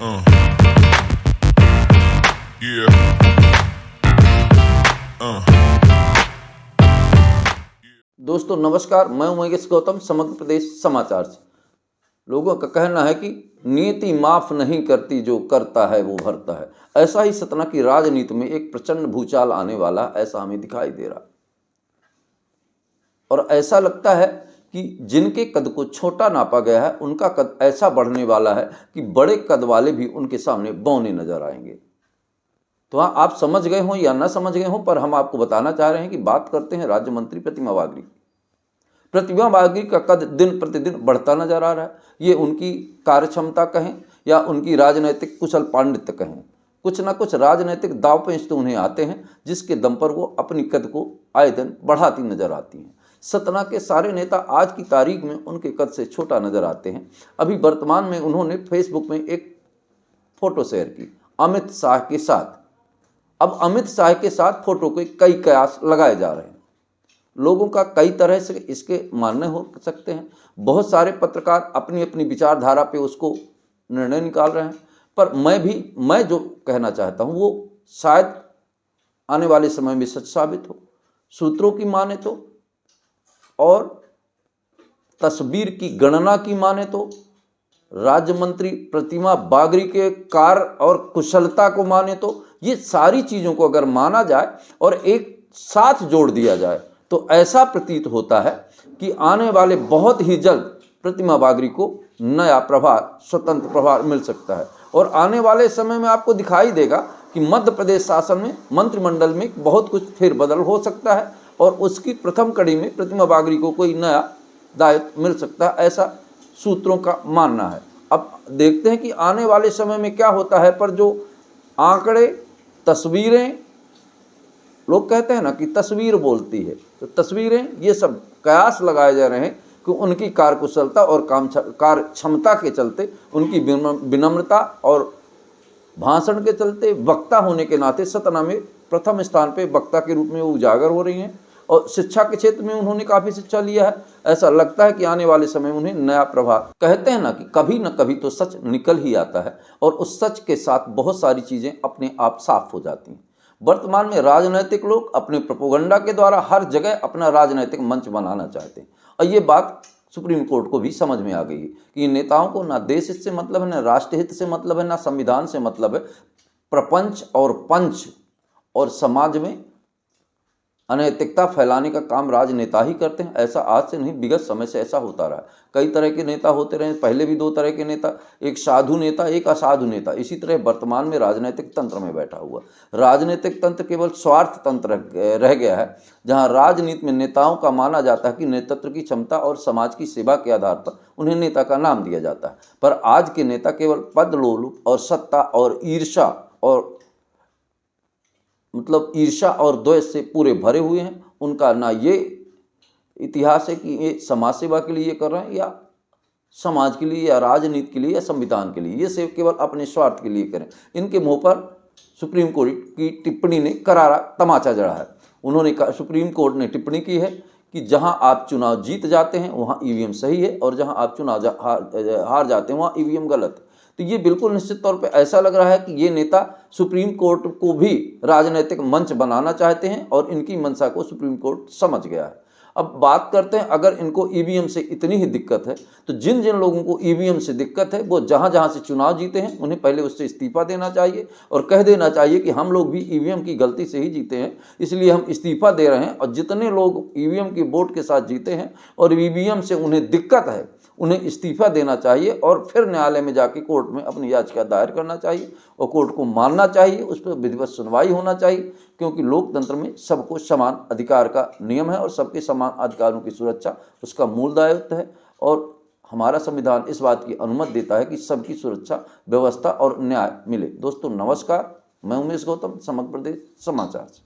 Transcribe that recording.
Uh, yeah. Uh. दोस्तों नमस्कार, मैं उमेश गौतम, समग्र प्रदेश समाचार से। लोगों का कहना है कि नियति माफ नहीं करती, जो करता है वो भरता है। ऐसा ही सतना की राजनीति में एक प्रचंड भूचाल आने वाला, ऐसा हमें दिखाई दे रहा। और ऐसा लगता है कि जिनके कद को छोटा नापा गया है, उनका कद ऐसा बढ़ने वाला है कि बड़े कद वाले भी उनके सामने बौने नजर आएंगे। तो हाँ, आप समझ गए हों या ना समझ गए हों, पर हम आपको बताना चाह रहे हैं कि बात करते हैं राज्य मंत्री प्रतिमा बागरी। प्रतिमा बागरी का कद दिन प्रतिदिन बढ़ता नजर आ रहा है। ये उनकी कार्यक्षमता कहें या उनकी राजनैतिक कुशल पांडित्य कहें, कुछ ना कुछ राजनैतिक दाव पेंच तो उन्हें आते हैं, जिसके दम पर वो अपनी कद को आए दिन बढ़ाती नजर आती हैं। सतना के सारे नेता आज की तारीख में उनके कद से छोटा नजर आते हैं। अभी वर्तमान में उन्होंने फेसबुक में एक फोटो शेयर की अमित शाह के साथ। अब अमित शाह के साथ फोटो के कई कयास लगाए जा रहे हैं। लोगों का कई तरह से इसके मानने हो सकते हैं। बहुत सारे पत्रकार अपनी अपनी विचारधारा पे उसको निर्णय निकाल रहे हैं, पर मैं जो कहना चाहता हूँ वो शायद आने वाले समय में सच साबित हो। सूत्रों की माने तो और तस्वीर की गणना की माने तो राज्य मंत्री प्रतिमा बागरी के कार्य और कुशलता को माने तो ये सारी चीज़ों को अगर माना जाए और एक साथ जोड़ दिया जाए तो ऐसा प्रतीत होता है कि आने वाले बहुत ही जल्द प्रतिमा बागरी को नया प्रभार, स्वतंत्र प्रभार मिल सकता है। और आने वाले समय में आपको दिखाई देगा कि मध्य प्रदेश शासन में, मंत्रिमंडल में बहुत कुछ फेरबदल हो सकता है और उसकी प्रथम कड़ी में प्रतिमा बागरी को कोई नया दायित्व मिल सकता है, ऐसा सूत्रों का मानना है। अब देखते हैं कि आने वाले समय में क्या होता है, पर जो आंकड़े, तस्वीरें, लोग कहते हैं ना कि तस्वीर बोलती है, तो तस्वीरें, ये सब कयास लगाए जा रहे हैं कि उनकी कार्यकुशलता और कार्य क्षमता के चलते, उनकी विनम्रता और भाषण के चलते, वक्ता होने के नाते सतना में प्रथम स्थान पे वक्ता के रूप में वो उजागर हो रही हैं। और शिक्षा के क्षेत्र में उन्होंने काफ़ी शिक्षा लिया है। ऐसा लगता है कि आने वाले समय उन्हें नया प्रभाव, कहते हैं ना कि कभी न कभी तो सच निकल ही आता है और उस सच के साथ बहुत सारी चीज़ें अपने आप साफ हो जाती हैं। वर्तमान में राजनीतिक लोग अपने प्रोपेगेंडा के द्वारा हर जगह अपना राजनीतिक मंच बनाना चाहते हैं और ये बात सुप्रीम कोर्ट को भी समझ में आ गई है कि नेताओं को ना देश हित से मतलब है, ना राष्ट्र हित से मतलब है, ना संविधान से मतलब है। प्रपंच और पंच और समाज में अनैतिकता फैलाने का काम राजनेता ही करते हैं। ऐसा आज से नहीं, विगत समय से ऐसा होता रहा। कई तरह के नेता होते रहे, पहले भी दो तरह के नेता, एक साधु नेता, एक असाधु नेता। इसी तरह वर्तमान में राजनीतिक तंत्र में बैठा हुआ राजनीतिक तंत्र केवल स्वार्थ तंत्र रह गया है, जहां राजनीति में नेताओं का माना जाता है कि नेतृत्व की क्षमता और समाज की सेवा के आधार पर उन्हें नेता का नाम दिया जाता है। पर आज के नेता केवल पद लोलुप और सत्ता और ईर्षा और ईर्षा और द्वेष से पूरे भरे हुए हैं। उनका ना ये इतिहास है कि ये समाज सेवा के लिए ये कर रहे हैं या समाज के लिए या राजनीति के लिए या संविधान के लिए, ये सिर्फ केवल अपने स्वार्थ के लिए करें। इनके मुंह पर सुप्रीम कोर्ट की टिप्पणी ने करारा तमाचा जड़ा है। उन्होंने सुप्रीम कोर्ट ने टिप्पणी की है कि जहां आप चुनाव जीत जाते हैं वहां ईवीएम सही है और जहां आप चुनाव हार जाते हैं वहां ईवीएम गलत है। तो ये बिल्कुल निश्चित तौर पे ऐसा लग रहा है कि ये नेता सुप्रीम कोर्ट को भी राजनीतिक मंच बनाना चाहते हैं और इनकी मंशा को सुप्रीम कोर्ट समझ गया है। अब बात करते हैं, अगर इनको ईवीएम से इतनी ही दिक्कत है तो जिन जिन लोगों को ईवीएम से दिक्कत है वो जहां जहां से चुनाव जीते हैं उन्हें पहले उससे इस्तीफा देना चाहिए और कह देना चाहिए कि हम लोग भी ईवीएम की गलती से ही जीते हैं, इसलिए हम इस्तीफा दे रहे हैं। और जितने लोग ईवीएम की वोट के साथ जीते हैं और ईवीएम से उन्हें दिक्कत है, उन्हें इस्तीफा देना चाहिए और फिर न्यायालय में जाके कोर्ट में अपनी याचिका दायर करना चाहिए और कोर्ट को मानना चाहिए, उस पर विधिवत सुनवाई होना चाहिए। क्योंकि लोकतंत्र में सबको समान अधिकार का नियम है और सबके समान अधिकारों की सुरक्षा उसका मूल दायित्व है। और हमारा संविधान इस बात की अनुमति देता है कि सबकी सुरक्षा, व्यवस्था और न्याय मिले। दोस्तों नमस्कार, मैं उमेश गौतम, समग्र प्रदेश समाचार से।